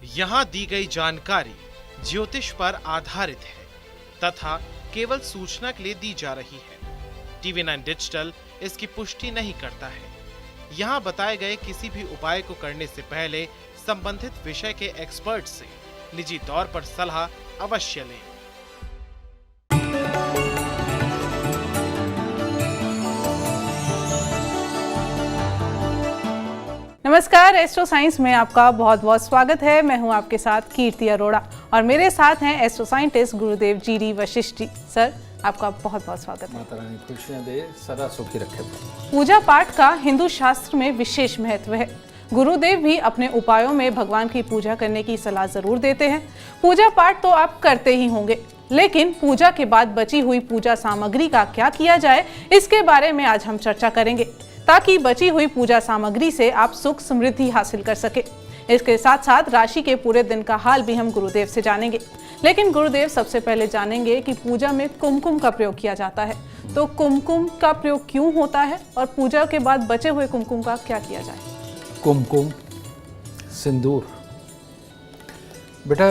यहाँ दी गई जानकारी ज्योतिष पर आधारित है तथा केवल सूचना के लिए दी जा रही है। TV9 डिजिटल इसकी पुष्टि नहीं करता है। यहाँ बताए गए किसी भी उपाय को करने से पहले संबंधित विषय के एक्सपर्ट से निजी तौर पर सलाह अवश्य लें। नमस्कार, एस्ट्रो साइंस में आपका बहुत बहुत स्वागत है। मैं हूं आपके साथ कीर्ति अरोड़ा और मेरे साथ हैं एस्ट्रो साइंटिस्ट गुरुदेव जी वशिष्ठ जी। सर, आपका बहुत बहुत स्वागत है। माता रानी खुशियां दे, सदा सुखी रखे। पूजा पाठ का हिंदू शास्त्र में विशेष महत्व है। गुरुदेव भी अपने उपायों में भगवान की पूजा करने की सलाह जरूर देते हैं। पूजा पाठ तो आप करते ही होंगे, लेकिन पूजा के बाद बची हुई पूजा सामग्री का क्या किया जाए, इसके बारे में आज हम चर्चा करेंगे, ताकि बची हुई पूजा सामग्री से आप सुख समृद्धि हासिल कर सके। इसके साथ साथ राशि के पूरे दिन का हाल भी हम गुरुदेव से जानेंगे। लेकिन गुरुदेव, सबसे पहले जानेंगे कि पूजा में कुमकुम का प्रयोग किया जाता है, तो कुमकुम का प्रयोग क्यों होता है और पूजा के बाद बचे हुए कुमकुम का क्या किया जाए? कुमकुम, सिंदूर, बेटा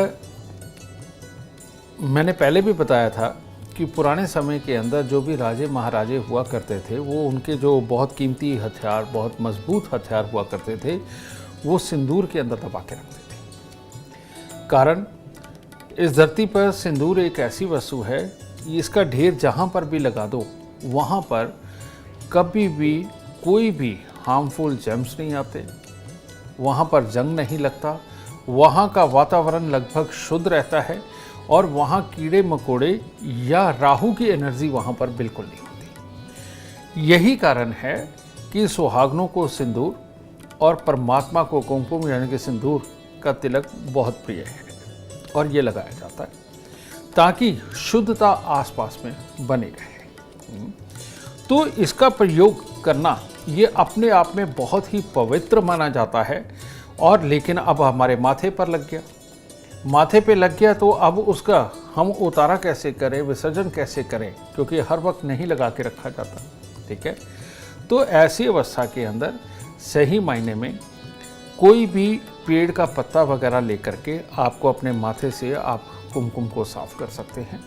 मैंने पहले भी बताया था कि पुराने समय के अंदर जो भी राजे महाराजे हुआ करते थे, वो उनके जो बहुत कीमती हथियार, बहुत मजबूत हथियार हुआ करते थे, वो सिंदूर के अंदर दबा के रखते थे। कारण, इस धरती पर सिंदूर एक ऐसी वस्तु है, इसका ढेर जहाँ पर भी लगा दो, वहाँ पर कभी भी कोई भी हार्मफुल जर्म्स नहीं आते, वहाँ पर जंग नहीं लगता, वहाँ का वातावरण लगभग शुद्ध रहता है और वहाँ कीड़े मकोड़े या राहु की एनर्जी वहाँ पर बिल्कुल नहीं होती। यही कारण है कि सुहागनों को सिंदूर और परमात्मा को कुमकुम यानी कि सिंदूर का तिलक बहुत प्रिय है और ये लगाया जाता है ताकि शुद्धता आसपास में बनी रहे। तो इसका प्रयोग करना ये अपने आप में बहुत ही पवित्र माना जाता है। और लेकिन अब हमारे माथे पर लग गया, माथे पे लग गया तो अब उसका हम उतारा कैसे करें, विसर्जन कैसे करें, क्योंकि हर वक्त नहीं लगा के रखा जाता। ठीक है, तो ऐसी अवस्था के अंदर सही मायने में कोई भी पेड़ का पत्ता वगैरह लेकर के आपको अपने माथे से आप कुमकुम को साफ कर सकते हैं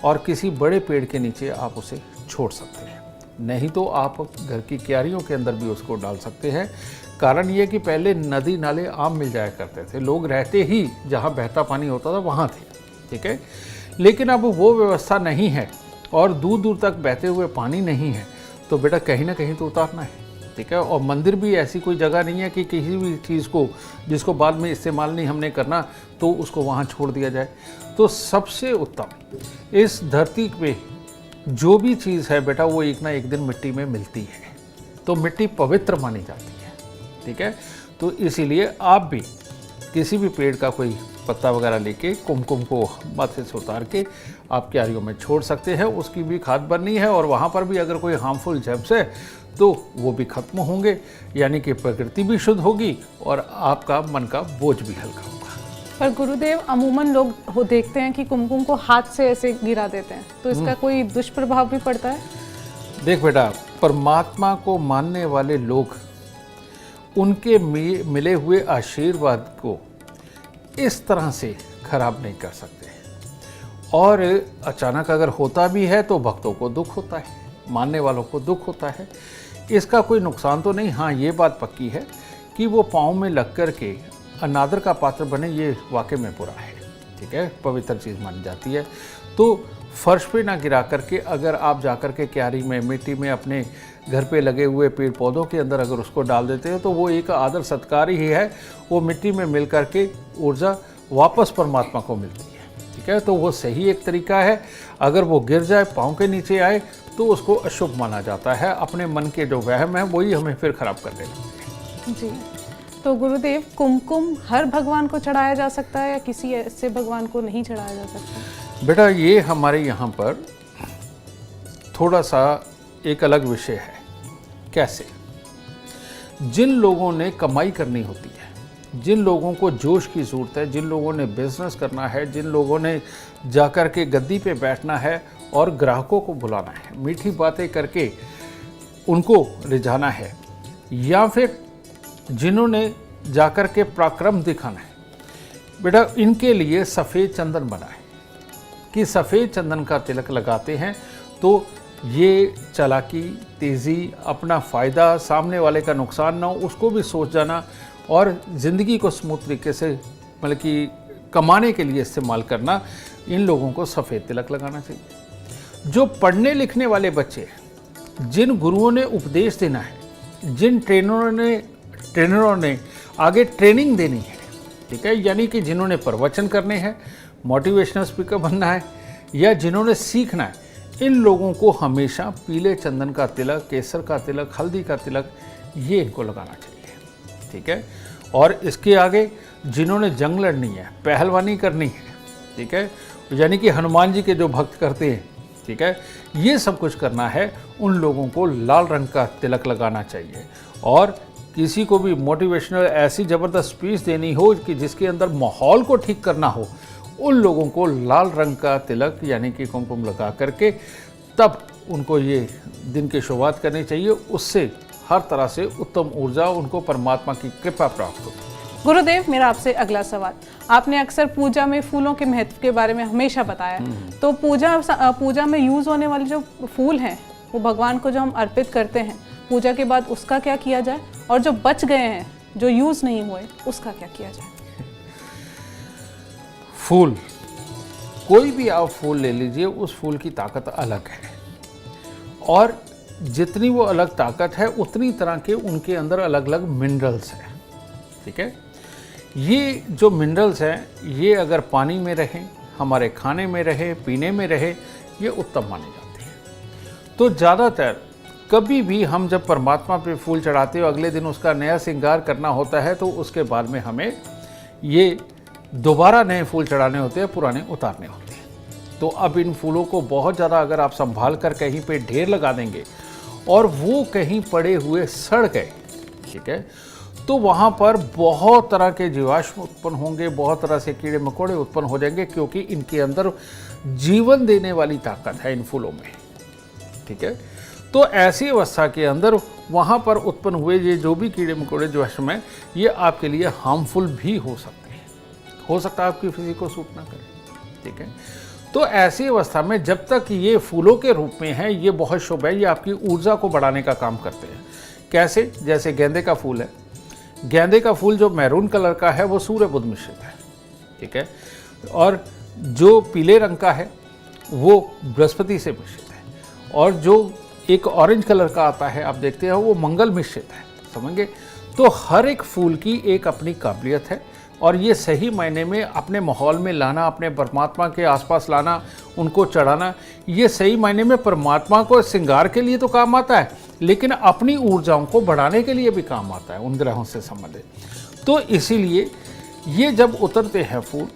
और किसी बड़े पेड़ के नीचे आप उसे छोड़ सकते हैं। नहीं तो आप घर की क्यारियों के अंदर भी उसको डाल सकते हैं। कारण ये कि पहले नदी नाले आम मिल जाया करते थे, लोग रहते ही जहाँ बहता पानी होता था वहाँ थे। ठीक है, लेकिन अब वो व्यवस्था नहीं है और दूर दूर तक बहते हुए पानी नहीं है, तो बेटा कहीं ना कहीं तो उतारना है। ठीक है, और मंदिर भी ऐसी कोई जगह नहीं है कि किसी भी चीज़ को जिसको बाद में इस्तेमाल नहीं हमने करना तो उसको वहाँ छोड़ दिया जाए। तो सबसे उत्तम, इस धरती पे जो भी चीज़ है बेटा वो एक ना एक दिन मिट्टी में मिलती है, तो मिट्टी पवित्र मानी जाती है। ठीक है, तो इसीलिए आप भी किसी भी पेड़ का कोई पत्ता वगैरह लेके कुमकुम को माथे से उतार के आप क्यारियों में छोड़ सकते हैं। उसकी भी खाद बननी है और वहाँ पर भी अगर कोई हार्मफुल जर्म्स है तो वो भी खत्म होंगे, यानी कि प्रकृति भी शुद्ध होगी और आपका मन का बोझ भी हल्का होगा। पर गुरुदेव, अमूमन लोग देखते हैं कि कुमकुम को हाथ से ऐसे गिरा देते हैं, तो इसका कोई दुष्प्रभाव भी पड़ता है? देख बेटा, परमात्मा को मानने वाले लोग उनके मिले हुए आशीर्वाद को इस तरह से खराब नहीं कर सकते। और अचानक अगर होता भी है तो भक्तों को दुख होता है, मानने वालों को दुख होता है। इसका कोई नुकसान तो नहीं। हाँ, ये बात पक्की है कि वो पाँव में लग कर के अनादर का पात्र बने, ये वाकई में बुरा है। ठीक है, पवित्र चीज़ मानी जाती है। तो फर्श पे ना गिरा करके अगर आप जाकर के क्यारी में, मिट्टी में, अपने घर पे लगे हुए पेड़ पौधों के अंदर अगर उसको डाल देते हो तो वो एक आदर सत्कार ही है। वो मिट्टी में मिल करके ऊर्जा वापस परमात्मा को मिलती है। ठीक है, तो वो सही एक तरीका है। अगर वो गिर जाए, पाँव के नीचे आए, तो उसको अशुभ माना जाता है। अपने मन के जो वहम है वही हमें फिर खराब कर देते हैं। जी, तो गुरुदेव, कुमकुम हर भगवान को चढ़ाया जा सकता है या किसी ऐसे भगवान को नहीं चढ़ाया जा सकता? बेटा, ये हमारे यहाँ पर थोड़ा सा एक अलग विषय है। कैसे? जिन लोगों ने कमाई करनी होती है, जिन लोगों को जोश की ज़रूरत है, जिन लोगों ने बिजनेस करना है, जिन लोगों ने जाकर के गद्दी पे बैठना है और ग्राहकों को बुलाना है, मीठी बातें करके उनको रिझाना है, या फिर जिन्होंने जाकर के पराक्रम दिखाना है, बेटा इनके लिए सफ़ेद चंदन बना है कि सफ़ेद चंदन का तिलक लगाते हैं तो ये चालाकी, तेज़ी, अपना फ़ायदा, सामने वाले का नुकसान ना हो उसको भी सोच जाना और ज़िंदगी को स्मूथ तरीके से मतलब कि कमाने के लिए इस्तेमाल करना, इन लोगों को सफ़ेद तिलक लगाना चाहिए। जो पढ़ने लिखने वाले बच्चे हैं, जिन गुरुओं ने उपदेश देना है, जिन ट्रेनरों ने आगे ट्रेनिंग देनी है, ठीक है, यानी कि जिन्होंने प्रवचन करने हैं, मोटिवेशनल स्पीकर बनना है या जिन्होंने सीखना है, इन लोगों को हमेशा पीले चंदन का तिलक, केसर का तिलक, हल्दी का तिलक ये इनको लगाना चाहिए, ठीक है। और इसके आगे जिन्होंने जंग लड़नी है, पहलवानी करनी है, ठीक है, यानी कि हनुमान जी के जो भक्त करते हैं, ठीक है, ये सब कुछ करना है, उन लोगों को लाल रंग का तिलक लगाना चाहिए। और किसी को भी मोटिवेशनल ऐसी ज़बरदस्त स्पीच देनी हो कि जिसके अंदर माहौल को ठीक करना हो, उन लोगों को लाल रंग का तिलक यानी कि कुमकुम लगा करके तब उनको ये दिन की शुरुआत करनी चाहिए। उससे हर तरह से उत्तम ऊर्जा, उनको परमात्मा की कृपा प्राप्त होती है। गुरुदेव, मेरा आपसे अगला सवाल, आपने अक्सर पूजा में फूलों के महत्व के बारे में हमेशा बताया, तो पूजा में यूज़ होने वाले जो फूल हैं वो भगवान को जो हम अर्पित करते हैं पूजा के बाद, उसका क्या किया जाए, और जो बच गए हैं, जो यूज़ नहीं हुए, उसका क्या किया जाए? फूल, कोई भी आप फूल ले लीजिए, उस फूल की ताकत अलग है और जितनी वो अलग ताकत है उतनी तरह के उनके अंदर अलग अलग मिनरल्स हैं, ठीक है। ये जो मिनरल्स हैं ये अगर पानी में रहें, हमारे खाने में रहे, पीने में रहे, ये उत्तम माने जाते हैं। तो ज़्यादातर कभी भी हम जब परमात्मा पे फूल चढ़ाते हो, अगले दिन उसका नया श्रृंगार करना होता है, तो उसके बाद में हमें ये दोबारा नए फूल चढ़ाने होते हैं, पुराने उतारने होते हैं। तो अब इन फूलों को बहुत ज़्यादा अगर आप संभाल कर कहीं पे ढेर लगा देंगे और वो कहीं पड़े हुए सड़ गए, ठीक है, तो वहाँ पर बहुत तरह के जीवाश्म उत्पन्न होंगे, बहुत तरह से कीड़े मकोड़े उत्पन्न हो जाएंगे, क्योंकि इनके अंदर जीवन देने वाली ताकत है इन फूलों में, ठीक है। तो ऐसी अवस्था के अंदर वहाँ पर उत्पन्न हुए ये जो भी कीड़े मकोड़े जीवाश्म हैं, ये आपके लिए हार्मफुल भी हो सकते हैं, हो सकता है आपकी फिजिक को सूट ना करें, ठीक है। तो ऐसी अवस्था में जब तक ये फूलों के रूप में है, ये बहुत शुभ है, ये आपकी ऊर्जा को बढ़ाने का काम करते हैं। कैसे? जैसे गेंदे का फूल है, गेंदे का फूल जो मैरून कलर का है वो सूर्य बुध मिश्रित है, ठीक है, और जो पीले रंग का है वो बृहस्पति से मिश्रित है, और जो एक ऑरेंज कलर का आता है आप देखते हैं वो मंगल मिश्रित है, समझेंगे। तो हर एक फूल की एक अपनी काबिलियत है और ये सही मायने में अपने माहौल में लाना, अपने परमात्मा के आसपास लाना, उनको चढ़ाना, ये सही मायने में परमात्मा को श्रृंगार के लिए तो काम आता है, लेकिन अपनी ऊर्जाओं को बढ़ाने के लिए भी काम आता है उन ग्रहों से संबंधित। तो इसीलिए ये जब उतरते हैं फूल,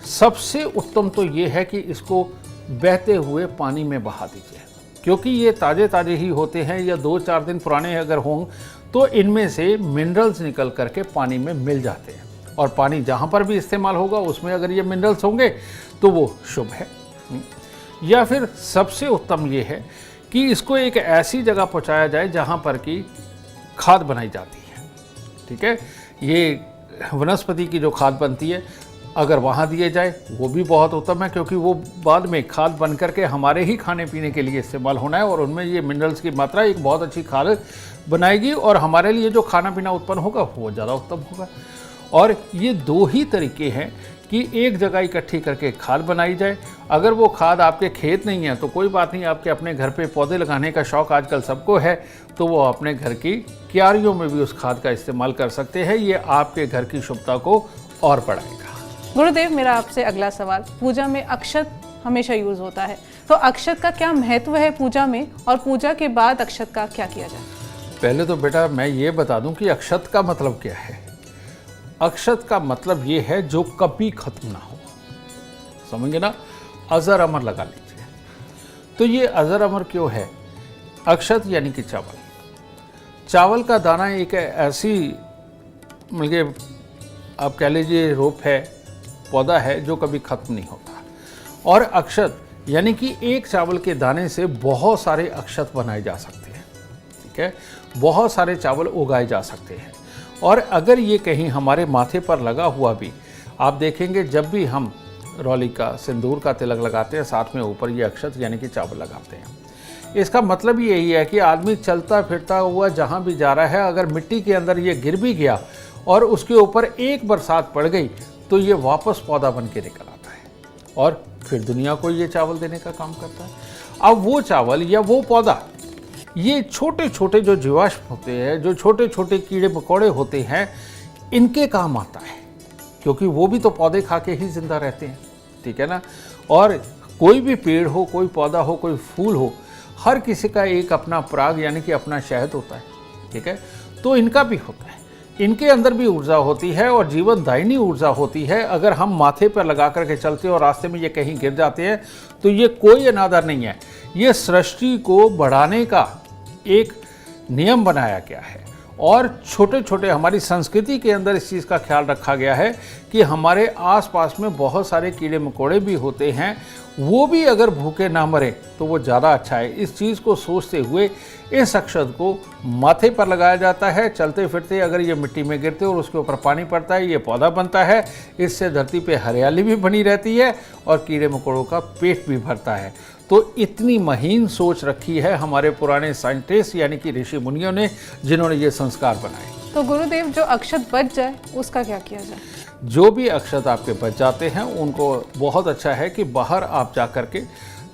सबसे उत्तम तो ये है कि इसको बहते हुए पानी में बहा दीजिए, क्योंकि ये ताज़े ताज़े ही होते हैं, या 2-4 दिन पुराने अगर हों तो इनमें से मिनरल्स निकल करके पानी में मिल जाते हैं, और पानी जहाँ पर भी इस्तेमाल होगा उसमें अगर ये मिनरल्स होंगे तो वो शुभ है। या फिर सबसे उत्तम ये है कि इसको एक ऐसी जगह पहुँचाया जाए जहाँ पर कि खाद बनाई जाती है, ठीक है, ये वनस्पति की जो खाद बनती है अगर वहाँ दिए जाए वो भी बहुत उत्तम है, क्योंकि वो बाद में खाद बन करके हमारे ही खाने पीने के लिए इस्तेमाल होना है, और उनमें ये मिनरल्स की मात्रा एक बहुत अच्छी खाद बनाएगी और हमारे लिए जो खाना पीना उत्पन्न होगा वो ज़्यादा उत्तम होगा। और ये 2 ही तरीके हैं कि एक जगह इकट्ठी करके खाद बनाई जाए। अगर वो खाद आपके खेत नहीं है तो कोई बात नहीं, आपके अपने घर पे पौधे लगाने का शौक़ आजकल सबको है, तो वो अपने घर की क्यारियों में भी उस खाद का इस्तेमाल कर सकते हैं। ये आपके घर की शुभता को और बढ़ाएगा। गुरुदेव, मेरा आपसे अगला सवाल, पूजा में अक्षत हमेशा यूज़ होता है, तो अक्षत का क्या महत्व है पूजा में, और पूजा के बाद अक्षत का क्या किया जाए? पहले तो बेटा मैं ये बता दूं कि अक्षत का मतलब क्या है। अक्षत का मतलब ये है जो कभी खत्म ना हो, समझेंगे ना, अजर अमर लगा लीजिए। तो ये अजर अमर क्यों है? अक्षत यानी कि चावल, चावल का दाना एक ऐसी मतलब आप कह लीजिए रोप है, पौधा है जो कभी खत्म नहीं होता। और अक्षत यानी कि एक चावल के दाने से बहुत सारे अक्षत बनाए जा सकते हैं, ठीक है, बहुत सारे चावल उगाए जा सकते हैं। और अगर ये कहीं हमारे माथे पर लगा हुआ भी आप देखेंगे जब भी हम रौली का सिंदूर का तिलक लगाते हैं, साथ में ऊपर ये अक्षत यानी कि चावल लगाते हैं। इसका मतलब यही है कि आदमी चलता फिरता हुआ जहाँ भी जा रहा है, अगर मिट्टी के अंदर ये गिर भी गया और उसके ऊपर एक बरसात पड़ गई तो ये वापस पौधा बन के निकल आता है और फिर दुनिया को ये चावल देने का काम करता है। अब वो चावल या वो पौधा, ये छोटे छोटे जो जीवाश्म होते हैं, जो छोटे छोटे कीड़े मकोड़े होते हैं, इनके काम आता है, क्योंकि वो भी तो पौधे खा के ही जिंदा रहते हैं, ठीक है ना। और कोई भी पेड़ हो, कोई पौधा हो, कोई फूल हो, हर किसी का एक अपना पराग यानी कि अपना शहद होता है, ठीक है। तो इनका भी होता है, इनके अंदर भी ऊर्जा होती है और जीवन दायिनी ऊर्जा होती है। अगर हम माथे पर लगा करके चलते हैं और रास्ते में ये कहीं गिर जाते हैं तो ये कोई अनादर नहीं है, ये सृष्टि को बढ़ाने का एक नियम बनाया गया है। और छोटे छोटे हमारी संस्कृति के अंदर इस चीज़ का ख्याल रखा गया है कि हमारे आसपास में बहुत सारे कीड़े मकोड़े भी होते हैं, वो भी अगर भूखे ना मरे तो वो ज़्यादा अच्छा है। इस चीज़ को सोचते हुए इस अक्षत को माथे पर लगाया जाता है। चलते फिरते अगर ये मिट्टी में गिरते और उसके ऊपर पानी पड़ता है, ये पौधा बनता है। इससे धरती पे हरियाली भी बनी रहती है और कीड़े मकोड़ों का पेट भी भरता है। तो इतनी महीन सोच रखी है हमारे पुराने साइंटिस्ट यानी कि ऋषि मुनियों ने, जिन्होंने ये संस्कार बनाए। तो गुरुदेव, जो अक्षत बच जाए उसका क्या किया जाए? जो भी अक्षत आपके बच जाते हैं उनको बहुत अच्छा है कि बाहर आप जा कर के,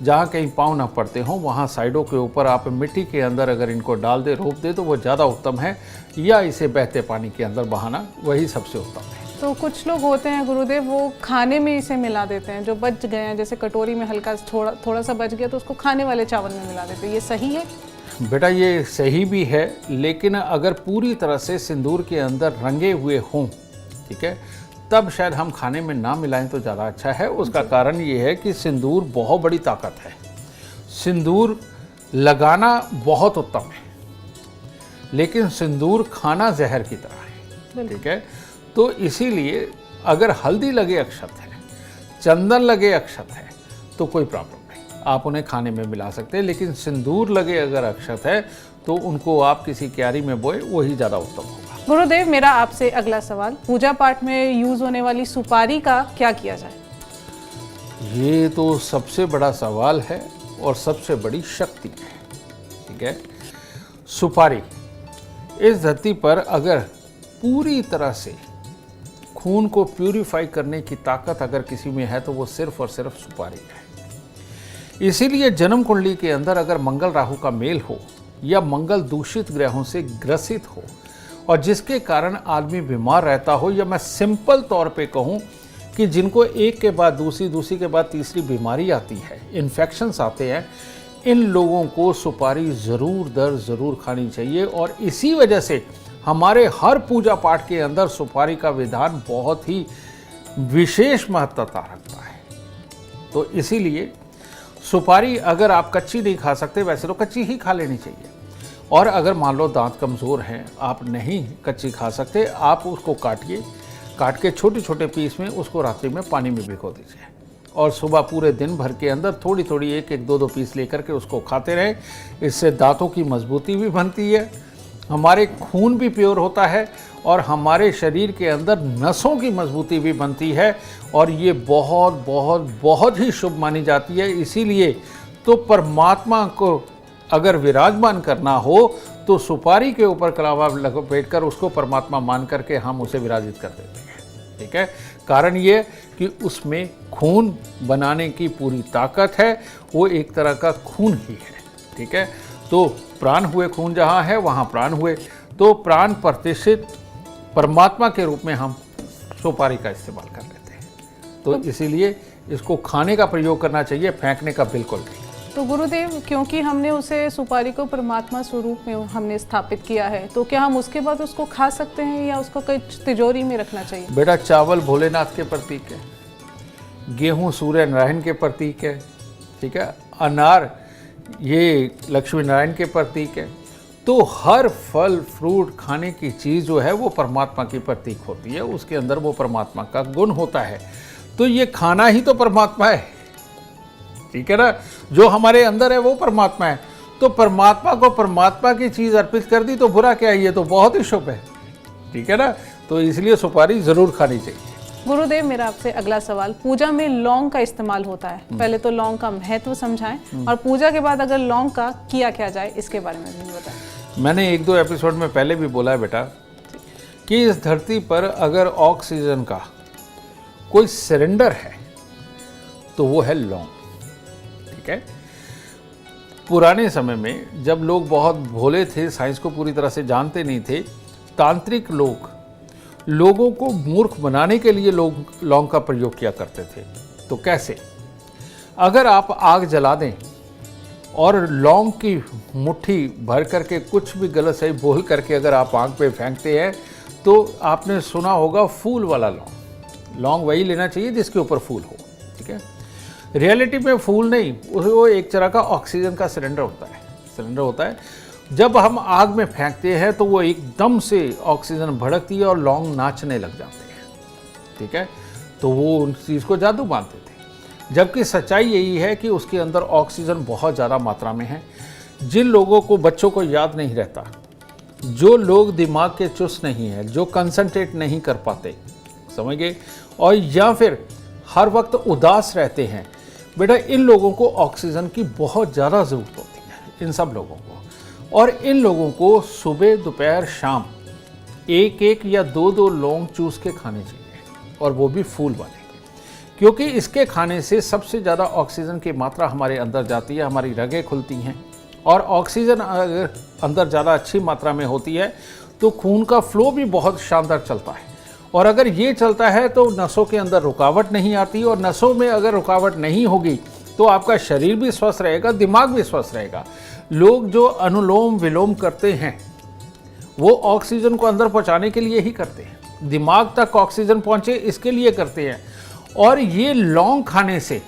जहाँ कहीं पाँव ना पड़ते हों, वहाँ साइडों के ऊपर आप मिट्टी के अंदर अगर इनको डाल दे, रोप दे, तो वो ज़्यादा उत्तम है, या इसे बहते पानी के अंदर बहाना, वही सबसे उत्तम है। तो कुछ लोग होते हैं गुरुदेव, वो खाने में इसे मिला देते हैं, जो बच गए हैं, जैसे कटोरी में हल्का थोड़ा सा बच गया तो उसको खाने वाले चावल में मिला देते हैं, ये सही है? बेटा, ये सही भी है, लेकिन अगर पूरी तरह से सिंदूर के अंदर रंगे हुए हों, ठीक है, तब शायद हम खाने में ना मिलाएं तो ज़्यादा अच्छा है। उसका कारण ये है कि सिंदूर बहुत बड़ी ताकत है। सिंदूर लगाना बहुत उत्तम है, लेकिन सिंदूर खाना जहर की तरह है, ठीक है। तो इसीलिए अगर हल्दी लगे अक्षत है, चंदन लगे अक्षत है, तो कोई प्रॉब्लम नहीं, आप उन्हें खाने में मिला सकते हैं। लेकिन सिंदूर लगे अगर अक्षत है तो उनको आप किसी क्यारी में बोए, वही ज़्यादा उत्तम होगा। गुरुदेव, मेरा आपसे अगला सवाल, पूजा पाठ में यूज होने वाली सुपारी का क्या किया जाए? ये तो सबसे बड़ा सवाल है और सबसे बड़ी शक्ति है, ठीक है। सुपारी, इस धरती पर अगर पूरी तरह से खून को प्यूरिफाई करने की ताकत अगर किसी में है तो वो सिर्फ और सिर्फ सुपारी है। इसीलिए जन्म कुंडली के अंदर अगर मंगल राहु का मेल हो या मंगल दूषित ग्रहों से ग्रसित हो और जिसके कारण आदमी बीमार रहता हो, या मैं सिंपल तौर पे कहूँ कि जिनको एक के बाद दूसरी के बाद तीसरी बीमारी आती है, इन्फेक्शंस आते हैं, इन लोगों को सुपारी ज़रूर दर ज़रूर खानी चाहिए। और इसी वजह से हमारे हर पूजा पाठ के अंदर सुपारी का विधान बहुत ही विशेष महत्वता रखता है। तो इसीलिए सुपारी अगर आप कच्ची नहीं खा सकते, वैसे तो कच्ची ही खा लेनी चाहिए। और अगर मान लो दांत कमज़ोर हैं, आप नहीं कच्ची खा सकते, आप उसको काट के छोटे छोटे पीस में उसको रात्रि में पानी में भिगो दीजिए और सुबह पूरे दिन भर के अंदर थोड़ी थोड़ी एक दो पीस लेकर के उसको खाते रहें। इससे दांतों की मजबूती भी बनती है, हमारे खून भी प्योर होता है और हमारे शरीर के अंदर नसों की मजबूती भी बनती है, और ये बहुत बहुत बहुत ही शुभ मानी जाती है। इसीलिए तो परमात्मा को अगर विराजमान करना हो तो सुपारी के ऊपर कलावा लपेट कर उसको परमात्मा मान करके हम उसे विराजित कर देते हैं, ठीक है। कारण ये कि उसमें खून बनाने की पूरी ताकत है, वो एक तरह का खून ही है, ठीक है। तो प्राण हुए खून जहाँ है वहाँ प्राण हुए, तो प्राण प्रतिष्ठित परमात्मा के रूप में हम सुपारी का इस्तेमाल कर लेते हैं। तो इसीलिए इसको खाने का प्रयोग करना चाहिए, फेंकने का बिल्कुल नहीं। तो गुरुदेव, क्योंकि हमने उसे सुपारी को परमात्मा स्वरूप में हमने स्थापित किया है, तो क्या हम उसके बाद उसको खा सकते हैं या उसको कहीं तिजोरी में रखना चाहिए? बेटा, चावल भोलेनाथ के प्रतीक है, गेहूं सूर्य नारायण के प्रतीक है, ठीक है, अनार ये लक्ष्मी नारायण के प्रतीक है। तो हर फल फ्रूट खाने की चीज़ जो है वो परमात्मा की प्रतीक होती है, उसके अंदर वो परमात्मा का गुण होता है। तो ये खाना ही तो परमात्मा है, ठीक है ना। जो हमारे अंदर है वो परमात्मा है, तो परमात्मा को परमात्मा की चीज़ अर्पित कर दी तो बुरा क्या है, ये तो बहुत ही शुभ है, ठीक है ना। तो इसलिए सुपारी ज़रूर खानी चाहिए। गुरुदेव, मेरा आपसे अगला सवाल, पूजा में लौंग का इस्तेमाल होता है, पहले तो लौंग का महत्व समझाएं और पूजा के बाद अगर लौंग का किया क्या जाए इसके बारे में भी बताएं। मैंने 1-2 एपिसोड में पहले भी बोला है बेटा कि इस धरती पर अगर ऑक्सीजन का कोई सिलेंडर है तो वो है लौंग। ठीक है, पुराने समय में जब लोग बहुत भोले थे, साइंस को पूरी तरह से जानते नहीं थे, तांत्रिक लोग लोगों को मूर्ख बनाने के लिए लोग लौंग का प्रयोग किया करते थे। तो कैसे? अगर आप आग जला दें और लौंग की मुट्ठी भर करके कुछ भी गलत सही बोल करके अगर आप आग पे फेंकते हैं तो आपने सुना होगा फूल वाला लौंग। लौंग वही लेना चाहिए जिसके ऊपर फूल हो। ठीक है, रियलिटी में फूल नहीं, वो एक तरह का ऑक्सीजन का सिलेंडर होता है। जब हम आग में फेंकते हैं तो वो एकदम से ऑक्सीजन भड़कती है और लौंग नाचने लग जाते हैं। ठीक है, तो वो उस चीज़ को जादू मानते थे, जबकि सच्चाई यही है कि उसके अंदर ऑक्सीजन बहुत ज़्यादा मात्रा में है। जिन लोगों को, बच्चों को याद नहीं रहता, जो लोग दिमाग के चुस्त नहीं है, जो कंसंट्रेट नहीं कर पाते, समझ गए, और या फिर हर वक्त उदास रहते हैं, बेटा इन लोगों को ऑक्सीजन की बहुत ज़्यादा ज़रूरत होती है, इन सब लोगों को। और इन लोगों को सुबह, दोपहर, शाम 1-1 या 2-2 लौंग चूस के खाने चाहिए, और वो भी फूल वाले, क्योंकि इसके खाने से सबसे ज़्यादा ऑक्सीजन की मात्रा हमारे अंदर जाती है, हमारी रगें खुलती हैं, और ऑक्सीजन अगर अंदर ज़्यादा अच्छी मात्रा में होती है तो खून का फ्लो भी बहुत शानदार चलता है। और अगर ये चलता है तो नसों के अंदर रुकावट नहीं आती, और नसों में अगर रुकावट नहीं होगी तो आपका शरीर भी स्वस्थ रहेगा, दिमाग भी स्वस्थ रहेगा। लोग जो अनुलोम विलोम करते हैं वो ऑक्सीजन को अंदर पहुंचाने के लिए ही करते हैं, दिमाग तक ऑक्सीजन पहुंचे इसके लिए करते हैं। और ये लौंग खाने से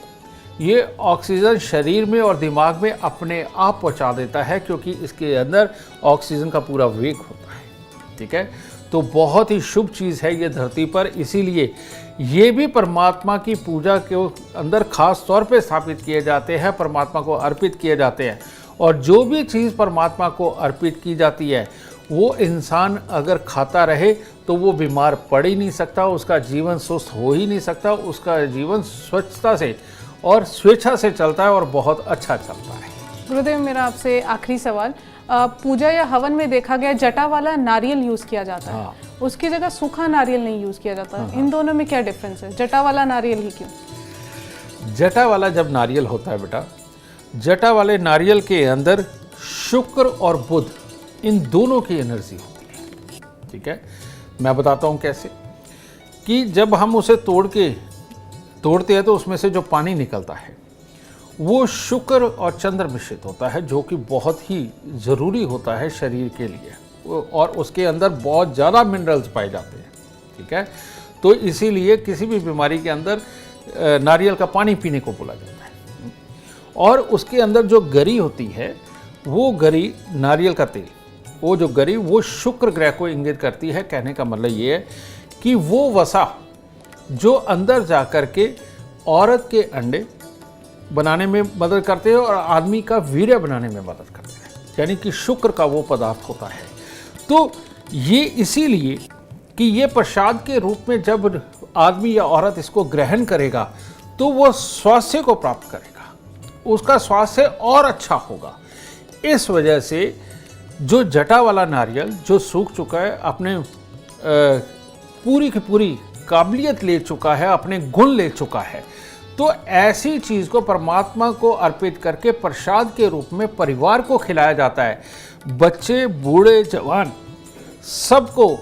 ये ऑक्सीजन शरीर में और दिमाग में अपने आप पहुंचा देता है, क्योंकि इसके अंदर ऑक्सीजन का पूरा वेग होता है। ठीक है, तो बहुत ही शुभ चीज़ है ये धरती पर, इसीलिए ये भी परमात्मा की पूजा के अंदर खास तौर पे स्थापित किए जाते हैं, परमात्मा को अर्पित किए जाते हैं। और जो भी चीज़ परमात्मा को अर्पित की जाती है वो इंसान अगर खाता रहे तो वो बीमार पड़ ही नहीं सकता, उसका जीवन सुस्त हो ही नहीं सकता, उसका जीवन स्वच्छता से और स्वेच्छा से चलता है और बहुत अच्छा चलता है। गुरुदेव, मेरा आपसे आखिरी सवाल, पूजा या हवन में देखा गया जटा वाला नारियल यूज किया जाता है, उसकी जगह सूखा नारियल नहीं यूज किया जाता, इन दोनों में क्या डिफरेंस है? जटा वाला नारियल ही क्यों? जटा वाला जब नारियल होता है बेटा, जटा वाले नारियल के अंदर शुक्र और बुध इन दोनों की एनर्जी होती है। ठीक है, मैं बताता हूँ कैसे। कि जब हम उसे तोड़ते हैं तो उसमें से जो पानी निकलता है वो शुक्र और चंद्र मिश्रित होता है, जो कि बहुत ही ज़रूरी होता है शरीर के लिए, और उसके अंदर बहुत ज़्यादा मिनरल्स पाए जाते हैं। ठीक है, तो इसीलिए किसी भी बीमारी के अंदर नारियल का पानी पीने को बोला जाता है। और उसके अंदर जो गरी होती है वो गरी, नारियल का तेल, वो जो गरी वो शुक्र ग्रह को इंगित करती है। कहने का मतलब ये है कि वो वसा जो अंदर जा कर के औरत के अंडे बनाने में मदद करते हैं और आदमी का वीर्य बनाने में मदद करते हैं, यानी कि शुक्र का वो पदार्थ होता है। तो ये इसीलिए कि ये प्रसाद के रूप में जब आदमी या औरत इसको ग्रहण करेगा तो वो स्वास्थ्य को प्राप्त करेगा, उसका स्वास्थ्य और अच्छा होगा। इस वजह से जो जटा वाला नारियल जो सूख चुका है, अपने पूरी की पूरी काबिलियत ले चुका है, अपने गुण ले चुका है, तो ऐसी चीज़ को परमात्मा को अर्पित करके प्रसाद के रूप में परिवार को खिलाया जाता है। बच्चे, बूढ़े, जवान सबको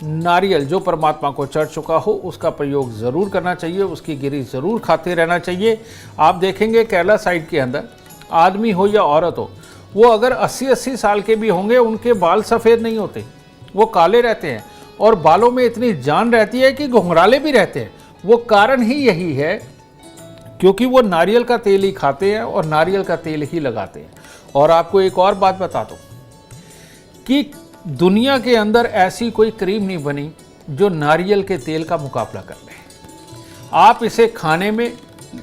नारियल जो परमात्मा को चढ़ चुका हो उसका प्रयोग ज़रूर करना चाहिए, उसकी गिरी ज़रूर खाते रहना चाहिए। आप देखेंगे केरला साइड के अंदर आदमी हो या औरत हो, वो अगर 80-80 साल के भी होंगे उनके बाल सफ़ेद नहीं होते, वो काले रहते हैं, और बालों में इतनी जान रहती है कि घुंघराले भी रहते हैं। वो कारण ही यही है क्योंकि वो नारियल का तेल ही खाते हैं और नारियल का तेल ही लगाते हैं। और आपको एक और बात बता दूं कि दुनिया के अंदर ऐसी कोई क्रीम नहीं बनी जो नारियल के तेल का मुकाबला कर ले। आप इसे खाने में,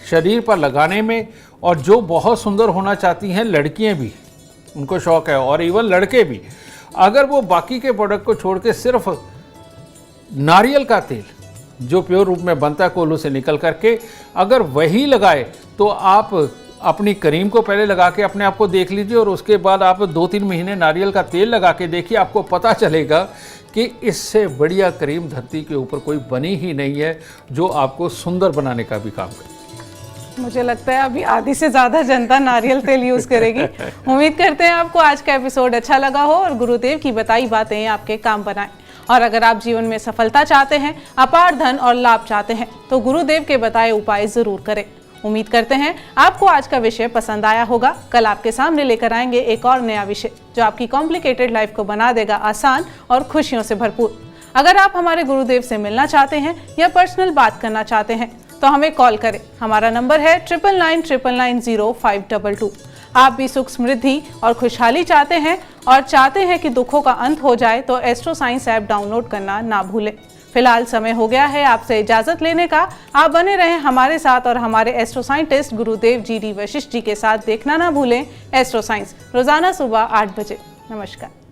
शरीर पर लगाने में, और जो बहुत सुंदर होना चाहती हैं लड़कियां भी, उनको शौक है, और इवन लड़के भी, अगर वो बाकी के प्रोडक्ट को छोड़ के सिर्फ नारियल का तेल जो प्योर रूप में बनता है कोल्हू से निकल करके, अगर वही लगाए तो आप अपनी क्रीम को पहले लगा के अपने आप को देख लीजिए और उसके बाद आप 2-3 महीने नारियल का तेल लगा के देखिए, आपको पता चलेगा कि इससे बढ़िया क्रीम धरती के ऊपर कोई बनी ही नहीं है जो आपको सुंदर बनाने का भी काम करे। मुझे लगता है अभी आधी से ज़्यादा जनता नारियल तेल यूज़ करेगी। उम्मीद करते हैं आपको आज का एपिसोड अच्छा लगा हो और गुरुदेव की बताई बातें आपके काम बनाएं। और अगर आप जीवन में सफलता चाहते हैं, अपार धन और लाभ चाहते हैं, तो गुरुदेव के बताए उपाय जरूर करें। उम्मीद करते हैं आपको आज का विषय पसंद आया होगा। कल आपके सामने लेकर आएंगे एक और नया विषय जो आपकी कॉम्प्लिकेटेड लाइफ को बना देगा आसान और खुशियों से भरपूर। अगर आप हमारे गुरुदेव से मिलना चाहते हैं या पर्सनल बात करना चाहते हैं तो हमें कॉल करें। हमारा नंबर है 9999900522। आप भी सुख समृद्धि और खुशहाली चाहते हैं और चाहते हैं कि दुखों का अंत हो जाए तो एस्ट्रो साइंस ऐप डाउनलोड करना ना भूलें। फिलहाल समय हो गया है आपसे इजाजत लेने का। आप बने रहें हमारे साथ और हमारे एस्ट्रो साइंटिस्ट गुरुदेव जी डी वशिष्ठ जी के साथ देखना ना भूलें एस्ट्रो साइंस रोजाना सुबह 8 बजे। नमस्कार।